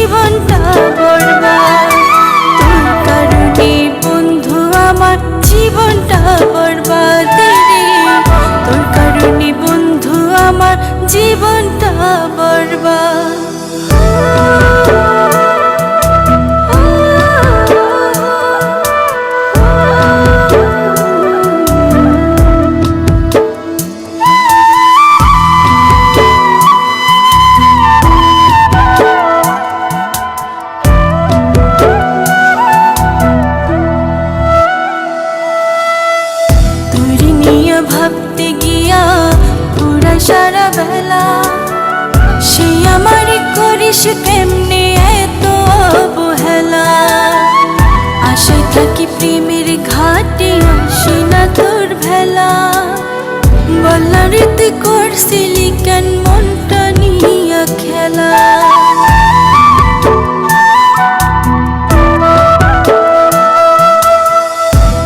জীবনটা বরবাদ। তোর কারণে বন্ধু আমার জীবনটা বরবাদ রে, তোর কারণে বন্ধু আমার জীবনটা বরবাদ। ভাবতে গিয়া পুরা সারা বেলা, সে আমারে করিস কেমনে এত অবহেলা। আশায় থাকি প্রেমের ঘাটে আসি না তোর ভেলা, বলারে তুই করছিলি কেন মনটা নিয়া খেলা।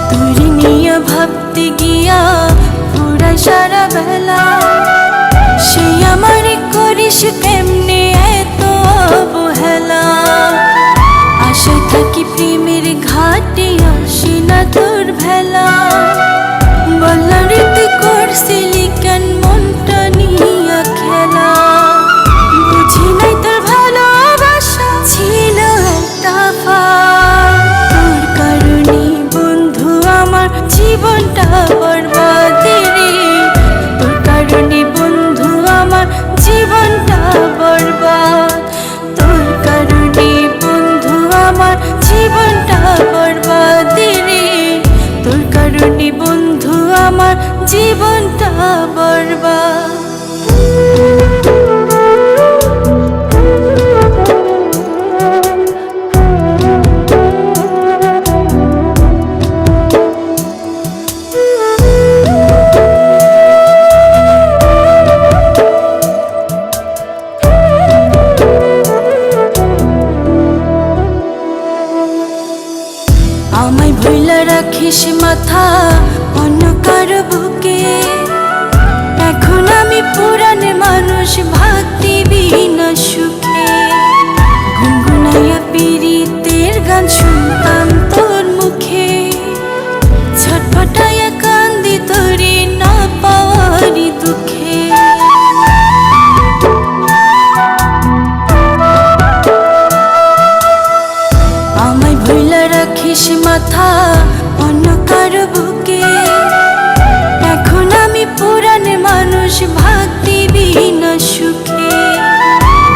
তুই নিয়ে ভাবতে গিয়া পুরা সারা বেলা, সে আমারে করিস কেমনে এত অবহেলা। আশায় থাকি প্রেমের ঘাটে আসি না তোর ভেলা, বলারে তুই করছিলি কেন মনটা নিয়া খেলা। বুঝি নাই তোর ভালোবাসা ছিল একটা ফাঁদ, তোর কারণে বন্ধু আমার জীবনটা বরবাদ রে, তোর কারণে বন্ধু আমার জীবনটা বরবাদ। তোর কারণে বন্ধু আমার জীবনটা বরবাদ রে, তোর কারণে বন্ধু আমার জীবনটা বরবাদ। আমায় ভুইলা রাখিস মাথা অন্য কারো বুকে, এখন আমি পুরান মানুষ ভাগ দিবি না সুখে। গুনগুনাইয়া পীড়িতের গান শুনতাম তোর মুখে, ছটফটাইয়া কান্দি তোরে না পাওয়ারি দুঃখে। আমায় ভুইলা রাখিস মাথা অন্য কারো বুকে, এখন আমি পুরান মানুষ ভাগ দিবি না সুখে।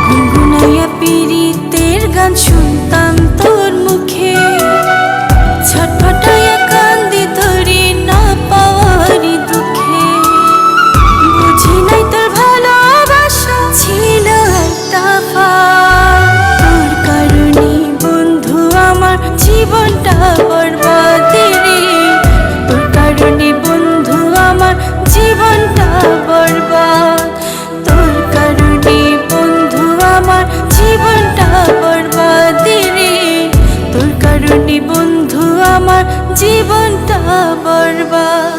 গুনগুনাইয়া পীড়িতের গান শুনতাম তোর মুখে, ছটফটাইয়া কান্দি তোরে না পাওয়ারি দুঃখে। বুঝি নাই তোর ভালোবাসা ছিল একটা ফাঁদ, তোর কারণে বন্ধু আমার জীবনটা বরবাদ রে, তোর কারণে বন্ধু আমার জীবনটা বরবাদ। তোর কারণে বন্ধু আমার জীবনটা বরবাদ রে, তোর কারণে বন্ধু আমার জীবনটা বরবাদ।